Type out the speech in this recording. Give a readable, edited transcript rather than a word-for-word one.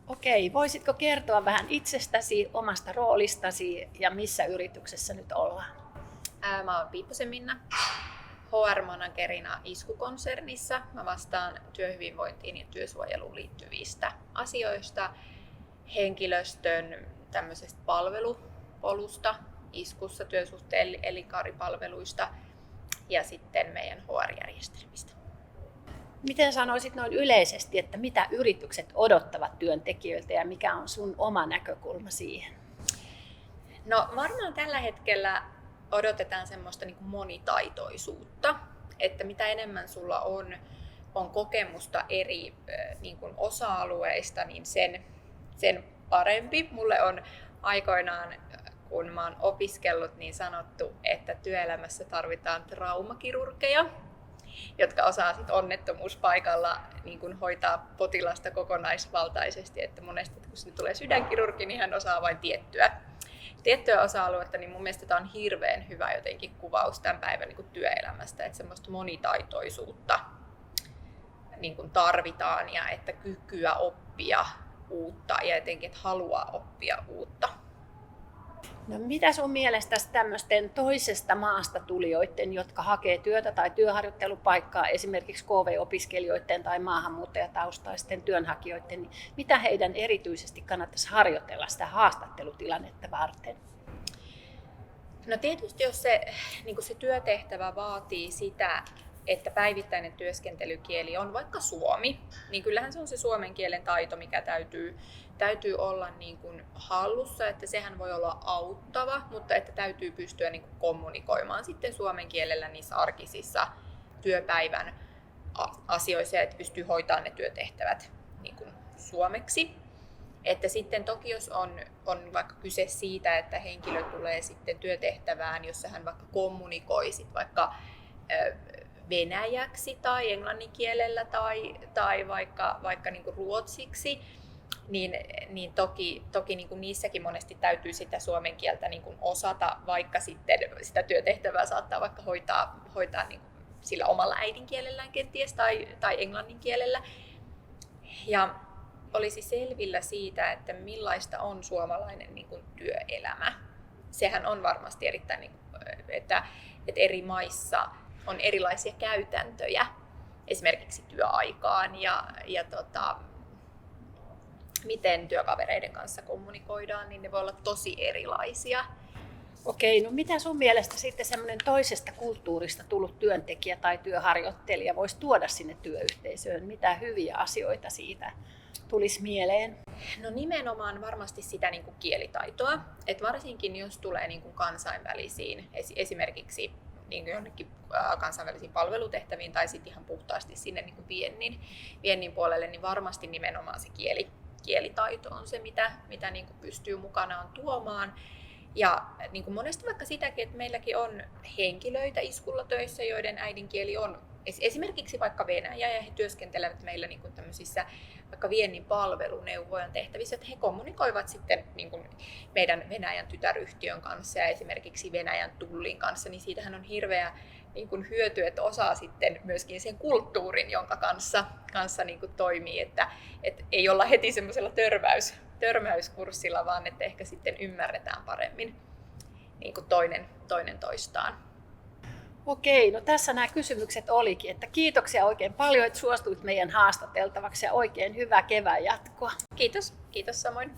Okei, voisitko kertoa vähän itsestäsi, omasta roolistasi ja missä yrityksessä nyt ollaan? Mä oon Piipposen Minna, HR-managerina Isku-konsernissa. Mä vastaan työhyvinvointiin ja työsuojeluun liittyvistä asioista, henkilöstön tämmöisestä palvelupolusta Iskussa, työsuhteen elinkaaripalveluista ja sitten meidän HR-järjestelmistä. Miten sanoisit noin yleisesti, että mitä yritykset odottavat työntekijöiltä ja mikä on sun oma näkökulma siihen? No varmaan tällä hetkellä odotetaan semmoista niin kuin monitaitoisuutta, että mitä enemmän sulla on kokemusta eri niin kuin osa-alueista, niin sen parempi. Mulle on aikoinaan, kun mä oon opiskellut, niin sanottu, että työelämässä tarvitaan traumakirurgeja, jotka osaa sit onnettomuuspaikalla niin kun hoitaa potilasta kokonaisvaltaisesti. Että monesti kun sinne tulee sydänkirurgi, niin hän osaa vain tiettyä osa-aluetta, niin mun mielestä tämä on hirveän hyvä jotenkin kuvaus tämän päivän niin kuin työelämästä, että semmoista monitaitoisuutta niin kuin tarvitaan ja että kykyä oppia uutta ja etenkin, että haluaa oppia uutta. No, mitä sun mielestäsi tämmöisten toisesta maasta tulijoiden, jotka hakee työtä tai työharjoittelupaikkaa, esimerkiksi KV-opiskelijoiden tai maahanmuuttajataustaisten työnhakijoiden, niin mitä heidän erityisesti kannattaisi harjoitella sitä haastattelutilannetta varten? No tietysti jos se työtehtävä vaatii sitä, että päivittäinen työskentelykieli on vaikka suomi, niin kyllähän se on se suomen kielen taito, mikä täytyy olla niin kuin hallussa, että sehän voi olla auttava, mutta että täytyy pystyä niin kuin kommunikoimaan sitten suomen kielellä niissä arkisissa työpäivän asioissa, että pystyy hoitamaan ne työtehtävät niin kuin suomeksi. Että sitten toki jos on vaikka kyse siitä, että henkilö tulee sitten työtehtävään, jossa hän vaikka kommunikoi sit vaikka venäjäksi tai englannin kielellä tai vaikka niin kuin ruotsiksi, niin toki niin kuin niissäkin monesti täytyy sitä suomen kieltä niin kuin osata, vaikka sitten sitä työtehtävää saattaa vaikka hoitaa niin kuin sillä omalla äidinkielellään kenties tai englannin kielellä. Ja olisi selvillä siitä, että millaista on suomalainen niin kuin työelämä. Sehän on varmasti erittäin, niin kuin, että eri maissa on erilaisia käytäntöjä esimerkiksi työaikaan ja miten työkavereiden kanssa kommunikoidaan, niin ne voi olla tosi erilaisia. Okei, no mitä sun mielestä sitten semmoinen toisesta kulttuurista tullut työntekijä tai työharjoittelija voisi tuoda sinne työyhteisöön? Mitä hyviä asioita siitä tulisi mieleen? No nimenomaan varmasti sitä niin kuin kielitaitoa, että varsinkin jos tulee niin kuin kansainvälisiin, esimerkiksi niin kuin jonnekin kansainvälisiin palvelutehtäviin tai sitten ihan puhtaasti sinne niin kuin viennin puolelle, niin varmasti nimenomaan se kielitaito on se, mitä niin kuin pystyy mukanaan tuomaan. Ja niin kuin monesti vaikka sitäkin, että meilläkin on henkilöitä Iskulla töissä, joiden äidinkieli on esimerkiksi vaikka venäjä, ja he työskentelevät meillä niin kuin tämmöisissä vaikka viennin palveluneuvojan tehtävissä, että he kommunikoivat sitten niin kuin meidän Venäjän tytäryhtiön kanssa ja esimerkiksi Venäjän tullin kanssa, niin siitähän on hirveä niin kuin hyöty, että osaa sitten myöskin sen kulttuurin, jonka kanssa niin kuin toimii, että ei olla heti semmoisella törmäyskurssilla, vaan että ehkä sitten ymmärretään paremmin niin kuin toinen toistaan. Okei, no tässä nämä kysymykset olikin, että kiitoksia oikein paljon, että suostuit meidän haastateltavaksi ja oikein hyvää kevään jatkoa. Kiitos samoin.